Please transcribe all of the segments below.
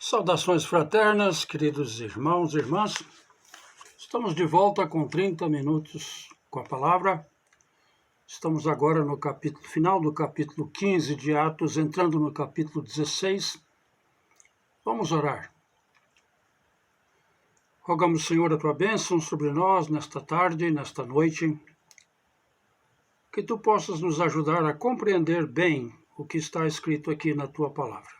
Saudações fraternas, queridos irmãos e irmãs. Estamos de volta com 30 minutos com a palavra. Estamos agora no final do capítulo 15 de Atos, entrando no capítulo 16. Vamos orar. Rogamos, Senhor, a tua bênção sobre nós nesta tarde, nesta noite. Que tu possas nos ajudar a compreender bem o que está escrito aqui na tua palavra.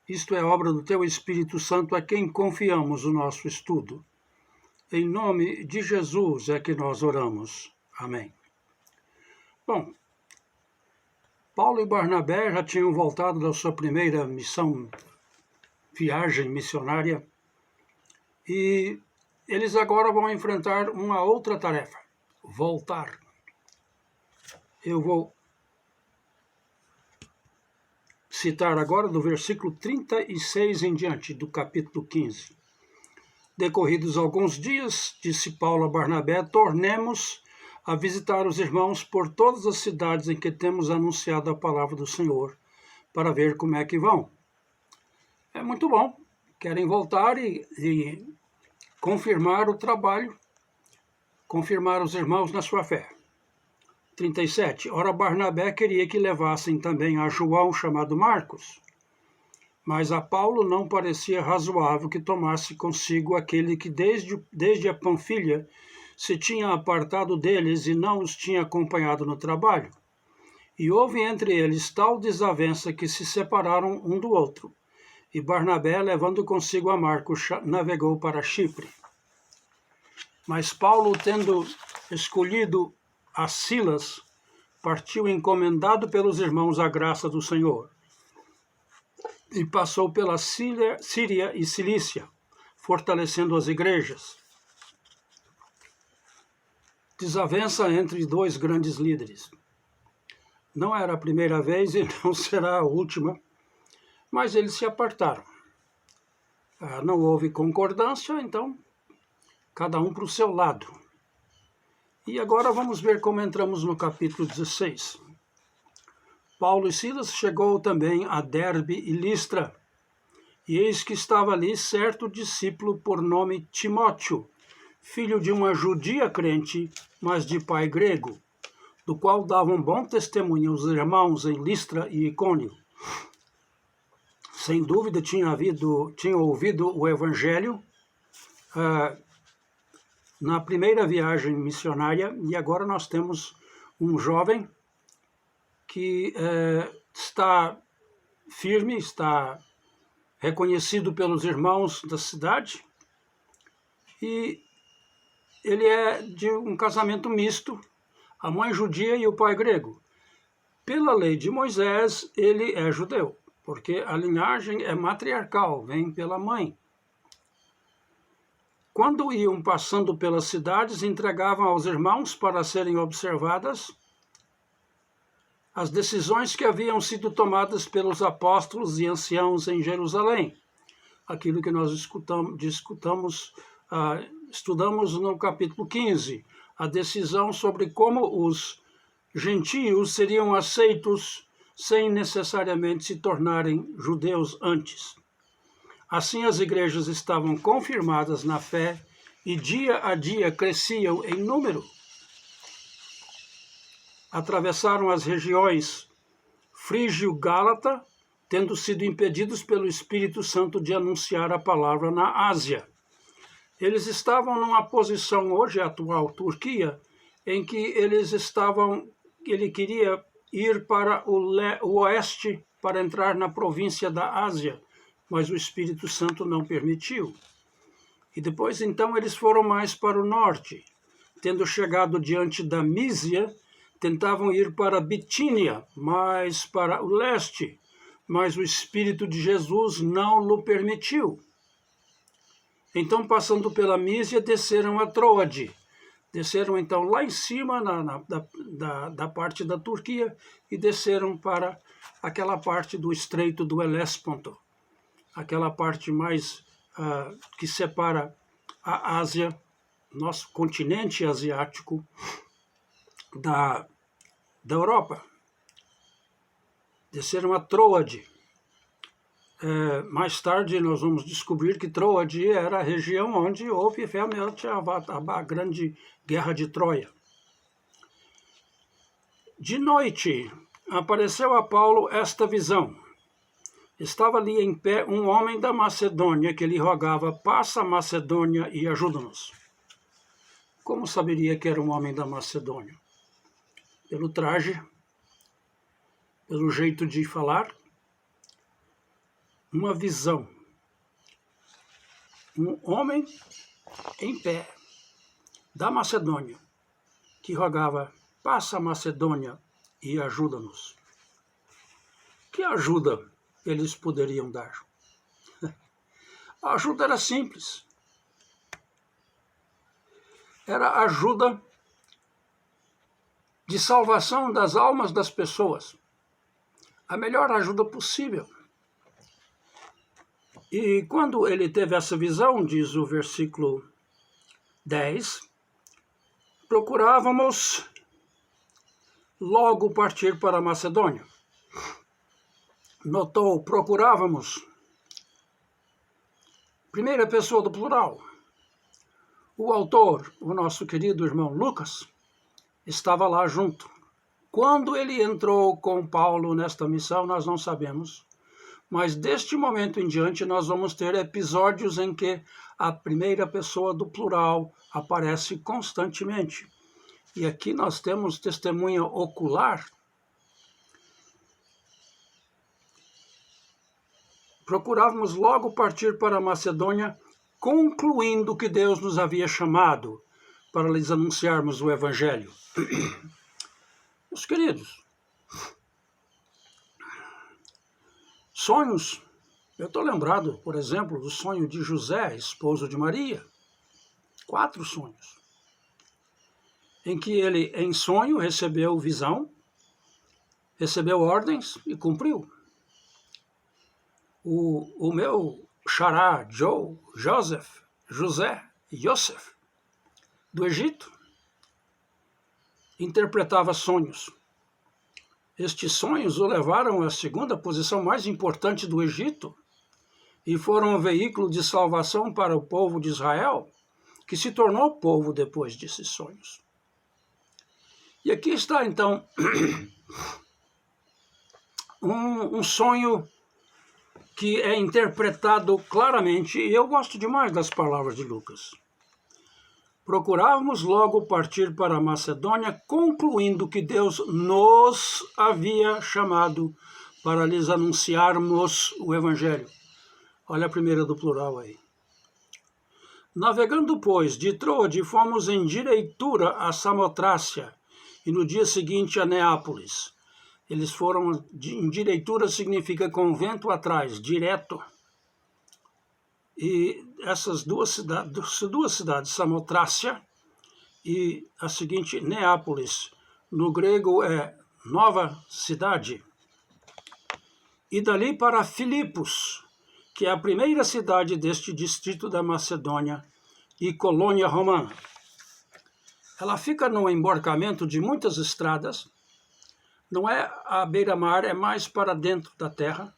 Isto é obra do teu Espírito Santo, a quem confiamos o nosso estudo. Em nome de Jesus é que nós oramos. Amém. Bom, Paulo e Barnabé já tinham voltado da sua primeira viagem missionária, e eles agora vão enfrentar uma outra tarefa: voltar. Eu vou citar agora do versículo 36 em diante, do capítulo 15. Decorridos alguns dias, disse Paulo a Barnabé, tornemos a visitar os irmãos por todas as cidades em que temos anunciado a palavra do Senhor, para ver como é que vão. É muito bom. Querem voltar e confirmar o trabalho, confirmar os irmãos na sua fé. 37. Ora, Barnabé queria que levassem também a João, chamado Marcos. Mas a Paulo não parecia razoável que tomasse consigo aquele que desde a Panfilha se tinha apartado deles e não os tinha acompanhado no trabalho. E houve entre eles tal desavença que se separaram um do outro. E Barnabé, levando consigo a Marcos, navegou para Chipre. Mas Paulo, tendo escolhido a Silas, partiu encomendado pelos irmãos à graça do Senhor, e passou pela Síria e Cilícia, fortalecendo as igrejas. Desavença entre dois grandes líderes. Não era a primeira vez e não será a última, mas eles se apartaram. Não houve concordância, então cada um para o seu lado. E agora vamos ver como entramos no capítulo 16. Paulo e Silas chegou também a Derbe e Listra, e eis que estava ali certo discípulo por nome Timóteo, filho de uma judia crente, mas de pai grego, do qual davam bom testemunho os irmãos em Listra e Icônio. Sem dúvida tinha ouvido o evangelho na primeira viagem missionária, e agora nós temos um jovem que está firme, está reconhecido pelos irmãos da cidade, e ele é de um casamento misto, a mãe judia e o pai grego. Pela lei de Moisés, ele é judeu, porque a linhagem é matriarcal, vem pela mãe. Quando iam passando pelas cidades, entregavam aos irmãos para serem observadas as decisões que haviam sido tomadas pelos apóstolos e anciãos em Jerusalém. Aquilo que nós estudamos no capítulo 15, a decisão sobre como os gentios seriam aceitos sem necessariamente se tornarem judeus antes. Assim, as igrejas estavam confirmadas na fé e dia a dia cresciam em número. Atravessaram as regiões frígio-gálata, tendo sido impedidos pelo Espírito Santo de anunciar a palavra na Ásia. Eles estavam numa posição, hoje a atual Turquia, em que ele queria ir para o oeste para entrar na província da Ásia, mas o Espírito Santo não permitiu. E depois, então, eles foram mais para o norte. Tendo chegado diante da Mísia, tentavam ir para Bitínia, mais para o leste, mas o Espírito de Jesus não lhe permitiu. Então, passando pela Mísia, desceram a Troade. Desceram, então, lá em cima, da parte da Turquia, e desceram para aquela parte do Estreito do Helésponto, aquela parte mais que separa a Ásia, nosso continente asiático, da Europa. Desceram a Troade. Mais tarde nós vamos descobrir que Troade era a região onde houve realmente a grande guerra de Troia. De noite apareceu a Paulo esta visão. Estava ali em pé um homem da Macedônia que lhe rogava: passa a Macedônia e ajuda-nos. Como saberia que era um homem da Macedônia? Pelo traje, pelo jeito de falar, uma visão. Um homem em pé da Macedônia que rogava: passa a Macedônia e ajuda-nos. Que ajuda eles poderiam dar? A ajuda era simples. Era a ajuda de salvação das almas das pessoas. A melhor ajuda possível. E quando ele teve essa visão, diz o versículo 10, procurávamos logo partir para a Macedônia. Notou, procurávamos. Primeira pessoa do plural. O autor, o nosso querido irmão Lucas, estava lá junto. Quando ele entrou com Paulo nesta missão, nós não sabemos. Mas deste momento em diante nós vamos ter episódios em que a primeira pessoa do plural aparece constantemente. E aqui nós temos testemunha ocular. Procurávamos logo partir para a Macedônia, concluindo que Deus nos havia chamado para lhes anunciarmos o Evangelho. Meus queridos, sonhos. Eu estou lembrado, por exemplo, do sonho de José, esposo de Maria. 4 sonhos. Em que ele, em sonho, recebeu visão, recebeu ordens e cumpriu. O meu xará, José, do Egito, interpretava sonhos. Estes sonhos o levaram à segunda posição mais importante do Egito e foram um veículo de salvação para o povo de Israel, que se tornou povo depois desses sonhos. E aqui está, então, um sonho que é interpretado claramente, e eu gosto demais das palavras de Lucas. Procurávamos logo partir para a Macedônia, concluindo que Deus nos havia chamado para lhes anunciarmos o Evangelho. Olha a primeira do plural aí. Navegando, pois, de Troade, fomos em direitura a Samotrácia, e no dia seguinte a Neápolis. Eles foram, em direitura significa com vento atrás, direto. E essas duas cidades, Samotrácia e a seguinte, Neápolis, no grego é nova cidade. E dali para Filipos, que é a primeira cidade deste distrito da Macedônia e colônia romana. Ela fica no emborcamento de muitas estradas. Não é à beira-mar, é mais para dentro da terra,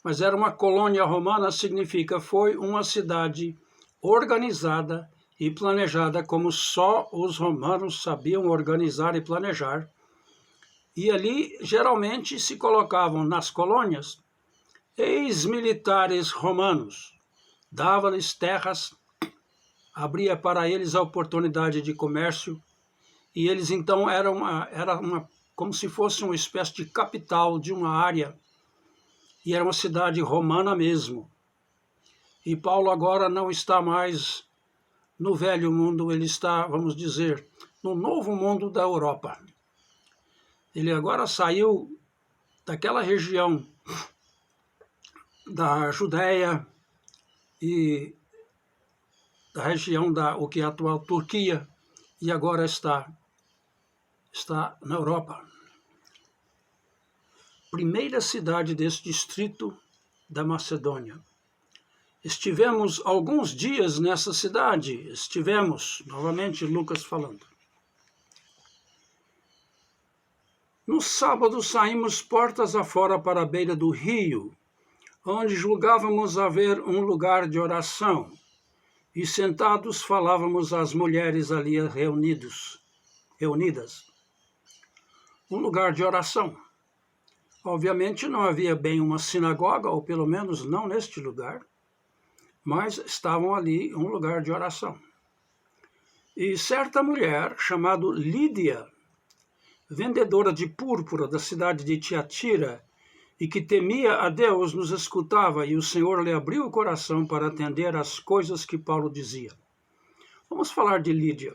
mas era uma colônia romana, significa foi uma cidade organizada e planejada como só os romanos sabiam organizar e planejar. E ali, geralmente, se colocavam nas colônias ex-militares romanos, dava-lhes terras, abria para eles a oportunidade de comércio, e eles então era como se fosse uma espécie de capital de uma área, e era uma cidade romana mesmo. E Paulo agora não está mais no velho mundo, ele está, vamos dizer, no novo mundo da Europa. Ele agora saiu daquela região da Judéia e da região o que é a atual Turquia, e agora está na Europa. Primeira cidade desse distrito da Macedônia. Estivemos alguns dias nessa cidade, novamente Lucas falando. No sábado saímos portas afora para a beira do rio, onde julgávamos haver um lugar de oração, e sentados falávamos às mulheres ali reunidas. Um lugar de oração. Obviamente não havia bem uma sinagoga, ou pelo menos não neste lugar, mas estavam ali um lugar de oração. E certa mulher, chamada Lídia, vendedora de púrpura da cidade de Tiatira, e que temia a Deus, nos escutava, e o Senhor lhe abriu o coração para atender às coisas que Paulo dizia. Vamos falar de Lídia.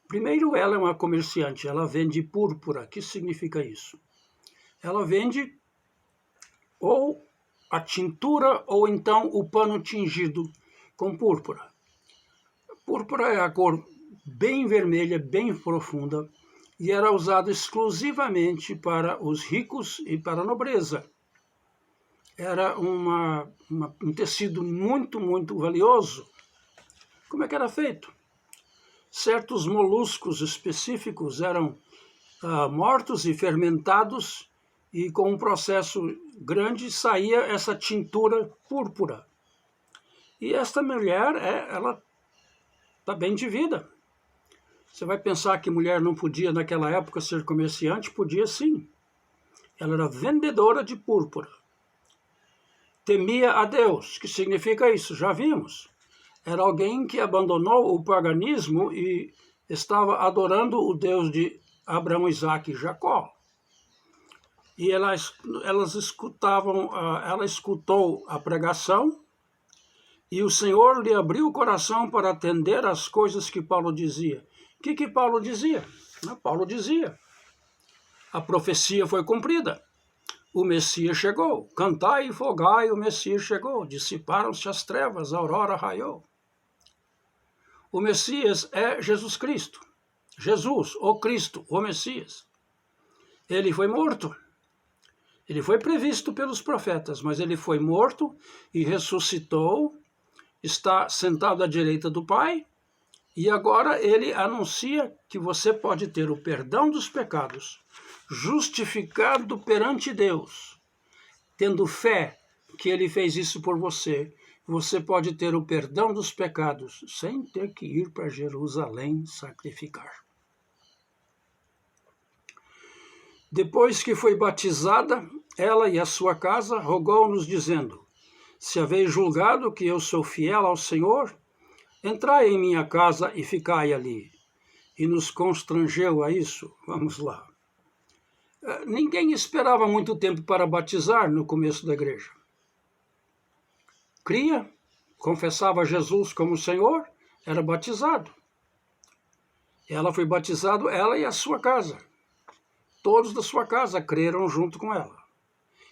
Primeiro, ela é uma comerciante, ela vende púrpura. O que significa isso? Ela vende ou a tintura ou então o pano tingido com púrpura. Púrpura é a cor bem vermelha, bem profunda, e era usado exclusivamente para os ricos e para a nobreza. Era um tecido muito, muito valioso. Como é que era feito? Certos moluscos específicos eram mortos e fermentados, e com um processo grande saía essa tintura púrpura. E esta mulher, ela está bem de vida. Você vai pensar que mulher não podia naquela época ser comerciante? Podia sim. Ela era vendedora de púrpura. Temia a Deus. O que significa isso? Já vimos. Era alguém que abandonou o paganismo e estava adorando o Deus de Abraão, Isaque e Jacó. E ela escutou a pregação, e o Senhor lhe abriu o coração para atender às coisas que Paulo dizia. O que Paulo dizia? Paulo dizia: a profecia foi cumprida, o Messias chegou, cantai e folgai, o Messias chegou, dissiparam-se as trevas, a aurora raiou. O Messias é Jesus Cristo, Jesus, o Cristo, o Messias. Ele foi morto. Ele foi previsto pelos profetas, mas ele foi morto e ressuscitou, está sentado à direita do Pai, e agora ele anuncia que você pode ter o perdão dos pecados, justificado perante Deus, tendo fé que ele fez isso por você. Você pode ter o perdão dos pecados sem ter que ir para Jerusalém sacrificar. Depois que foi batizada, ela e a sua casa rogou-nos, dizendo: se haveis julgado que eu sou fiel ao Senhor, entrai em minha casa e ficai ali. E nos constrangeu a isso. Vamos lá. Ninguém esperava muito tempo para batizar no começo da igreja. Cria, confessava Jesus como Senhor, era batizado. Ela foi batizada, ela e a sua casa. Todos da sua casa creram junto com ela.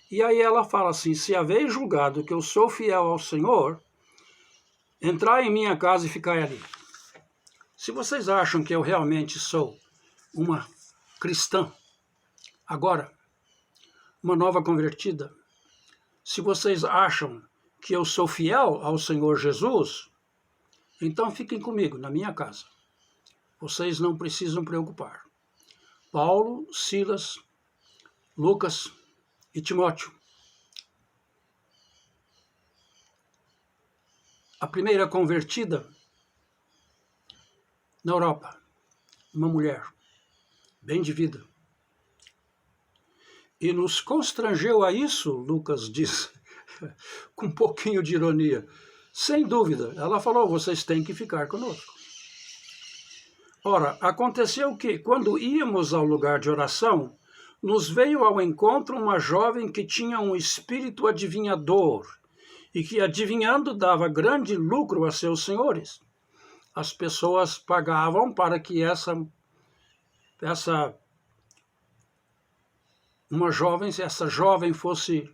E aí ela fala assim: se haveis julgado que eu sou fiel ao Senhor, entrai em minha casa e ficai ali. Se vocês acham que eu realmente sou uma cristã, agora, uma nova convertida, se vocês acham que eu sou fiel ao Senhor Jesus, então fiquem comigo na minha casa. Vocês não precisam preocupar. Paulo, Silas, Lucas e Timóteo. A primeira convertida na Europa, uma mulher, bem de vida. E nos constrangeu a isso, Lucas diz, com um pouquinho de ironia. Sem dúvida, ela falou: vocês têm que ficar conosco. Ora, aconteceu que, quando íamos ao lugar de oração, nos veio ao encontro uma jovem que tinha um espírito adivinhador e que, adivinhando, dava grande lucro a seus senhores. As pessoas pagavam para que essa jovem fosse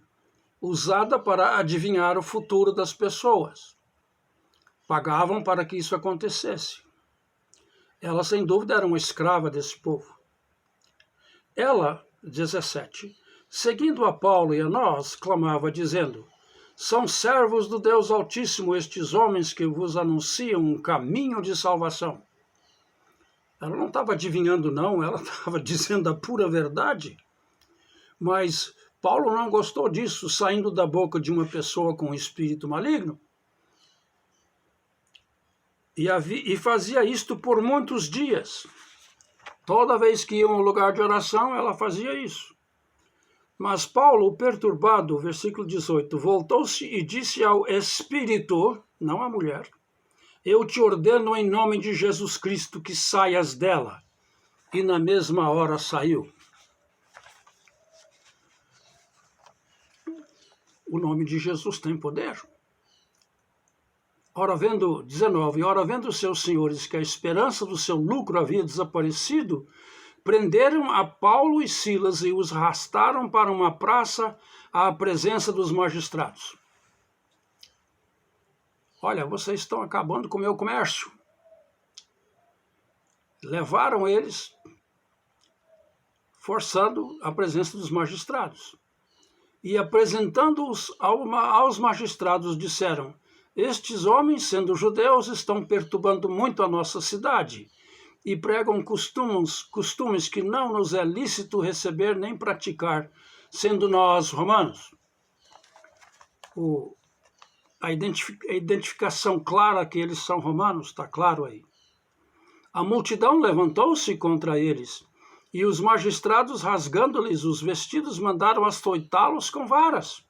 usada para adivinhar o futuro das pessoas. Pagavam para que isso acontecesse. Ela, sem dúvida, era uma escrava desse povo. Ela, 17, seguindo a Paulo e a nós, clamava, dizendo: são servos do Deus Altíssimo estes homens que vos anunciam um caminho de salvação. Ela não estava adivinhando, não, ela estava dizendo a pura verdade. Mas Paulo não gostou disso, saindo da boca de uma pessoa com um espírito maligno. E fazia isto por muitos dias. Toda vez que ia a um lugar de oração, ela fazia isso. Mas Paulo, perturbado, versículo 18, voltou-se e disse ao espírito, não à mulher, eu te ordeno em nome de Jesus Cristo que saias dela. E na mesma hora saiu. O nome de Jesus tem poder. Ora vendo, 19, ora vendo seus senhores que a esperança do seu lucro havia desaparecido, prenderam a Paulo e Silas e os arrastaram para uma praça à presença dos magistrados. Olha, vocês estão acabando com o meu comércio. Levaram eles, forçando a presença dos magistrados. E apresentando-os aos magistrados, disseram, estes homens, sendo judeus, estão perturbando muito a nossa cidade e pregam costumes que não nos é lícito receber nem praticar, sendo nós romanos. A identificação clara que eles são romanos, está claro aí. A multidão levantou-se contra eles, e os magistrados, rasgando-lhes os vestidos, mandaram açoitá-los com varas.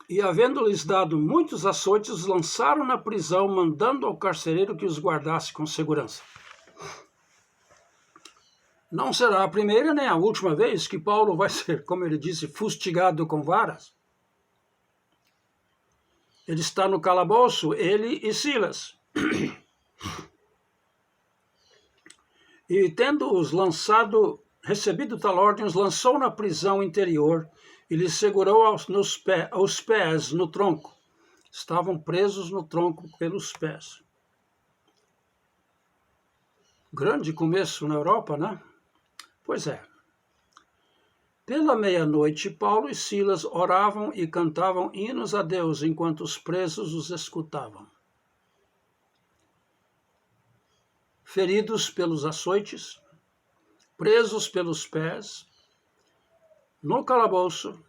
E, havendo-lhes dado muitos açoites, os lançaram na prisão, mandando ao carcereiro que os guardasse com segurança. Não será a primeira nem a última vez que Paulo vai ser, como ele disse, fustigado com varas. Ele está no calabouço, ele e Silas. E tendo-os recebido tal ordem, os lançou na prisão interior e lhes segurou aos pés no tronco. Estavam presos no tronco pelos pés. Grande começo na Europa, né? Pois é. Pela meia-noite, Paulo e Silas oravam e cantavam hinos a Deus, enquanto os presos os escutavam. Feridos pelos açoites, presos pelos pés, no calabouço,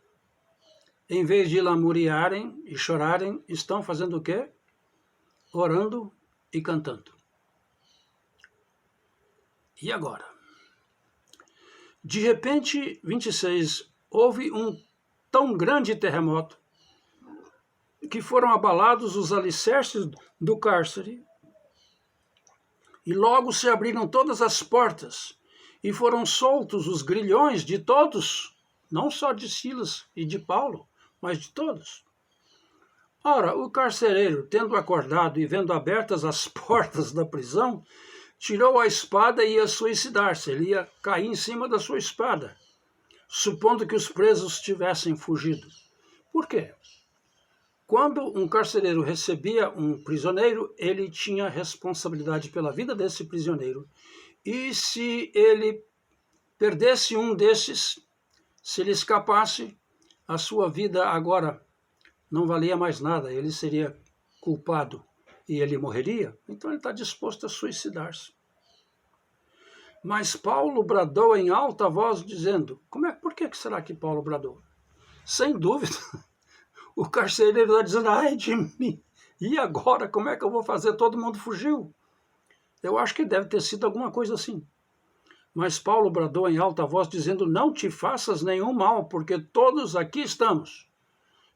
em vez de lamuriarem e chorarem, estão fazendo o quê? Orando e cantando. E agora? De repente, 26, houve um tão grande terremoto que foram abalados os alicerces do cárcere e logo se abriram todas as portas e foram soltos os grilhões de todos, não só de Silas e de Paulo, mas de todos. Ora, o carcereiro, tendo acordado e vendo abertas as portas da prisão, tirou a espada e ia suicidar-se. Ele ia cair em cima da sua espada, supondo que os presos tivessem fugido. Por quê? Quando um carcereiro recebia um prisioneiro, ele tinha responsabilidade pela vida desse prisioneiro. E se ele perdesse um desses, se ele escapasse, a sua vida agora não valia mais nada, ele seria culpado e ele morreria. Então ele está disposto a suicidar-se. Mas Paulo bradou em alta voz, dizendo, por que será que Paulo bradou? Sem dúvida, o carcereiro está dizendo, ai de mim, e agora como é que eu vou fazer? Todo mundo fugiu. Eu acho que deve ter sido alguma coisa assim. Mas Paulo bradou em alta voz, dizendo, não te faças nenhum mal, porque todos aqui estamos.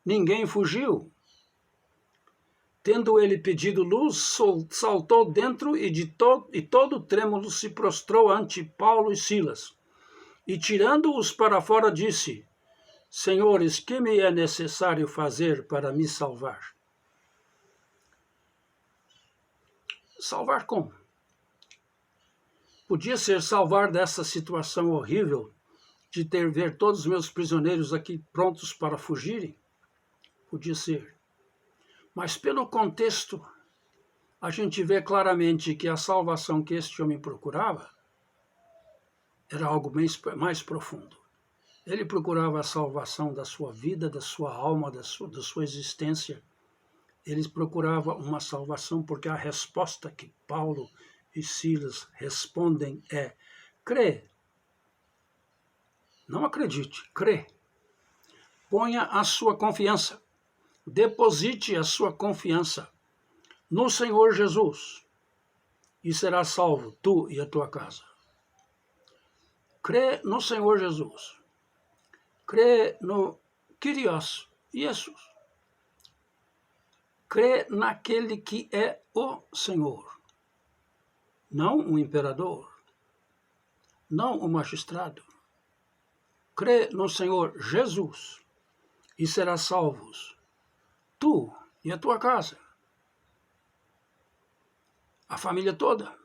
Ninguém fugiu. Tendo ele pedido luz, saltou dentro e todo trêmulo se prostrou ante Paulo e Silas. E tirando-os para fora, disse, Senhores, que me é necessário fazer para me salvar? Salvar como? Podia ser salvar dessa situação horrível de ver todos os meus prisioneiros aqui prontos para fugirem? Podia ser. Mas pelo contexto, a gente vê claramente que a salvação que este homem procurava era algo mais profundo. Ele procurava a salvação da sua vida, da sua alma, da sua existência. Ele procurava uma salvação porque a resposta que Paulo e Silas respondem é: crê Não acredite, crê. Ponha a sua confiança. Deposite a sua confiança no Senhor Jesus e será salvo, tu e a tua casa. Crê no Senhor Jesus. Crê no Kyrios, Jesus. Crê naquele que é o Senhor, não o imperador, não o magistrado. Crê no Senhor Jesus e serás salvos, tu e a tua casa, a família toda.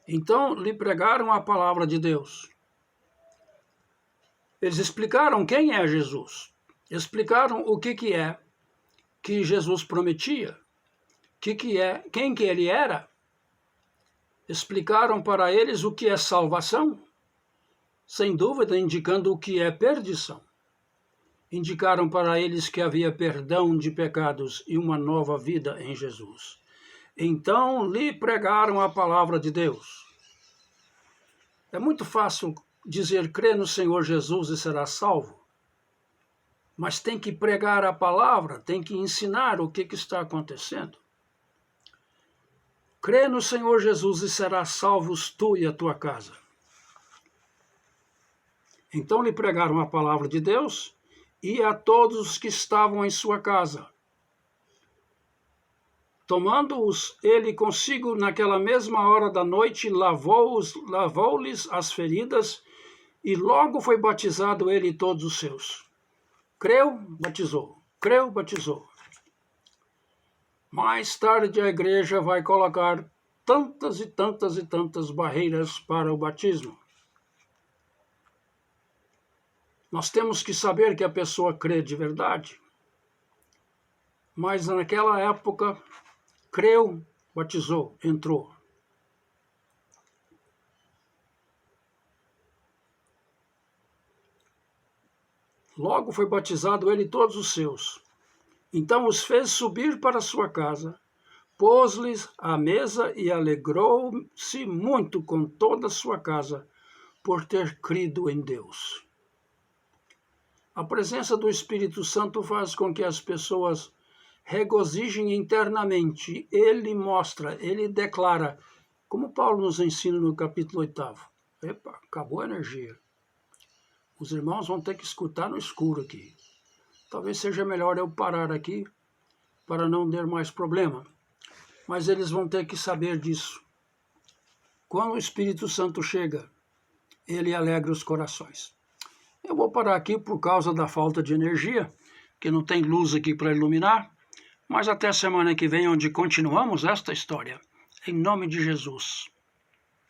Então lhe pregaram a palavra de Deus. Eles explicaram quem é Jesus, explicaram o que é que Jesus prometia, quem que ele era. Explicaram para eles o que é salvação, sem dúvida indicando o que é perdição. Indicaram para eles que havia perdão de pecados e uma nova vida em Jesus. Então lhe pregaram a palavra de Deus. É muito fácil dizer crê no Senhor Jesus e será salvo, mas tem que pregar a palavra, tem que ensinar o que está acontecendo. Crê no Senhor Jesus e serás salvos tu e a tua casa. Então lhe pregaram a palavra de Deus e a todos os que estavam em sua casa. Tomando-os ele consigo naquela mesma hora da noite, lavou-lhes as feridas e logo foi batizado ele e todos os seus. Creu, batizou. Creu, batizou. Mais tarde a igreja vai colocar tantas e tantas e tantas barreiras para o batismo. Nós temos que saber que a pessoa crê de verdade. Mas naquela época, creu, batizou, entrou. Logo foi batizado ele e todos os seus. Então os fez subir para sua casa, pôs-lhes à mesa e alegrou-se muito com toda a sua casa por ter crido em Deus. A presença do Espírito Santo faz com que as pessoas regozijem internamente. Ele mostra, ele declara, como Paulo nos ensina no capítulo 8. Epa, acabou a energia. Os irmãos vão ter que escutar no escuro aqui. Talvez seja melhor eu parar aqui para não ter mais problema. Mas eles vão ter que saber disso. Quando o Espírito Santo chega, ele alegra os corações. Eu vou parar aqui por causa da falta de energia, que não tem luz aqui para iluminar, mas até semana que vem, onde continuamos esta história. Em nome de Jesus.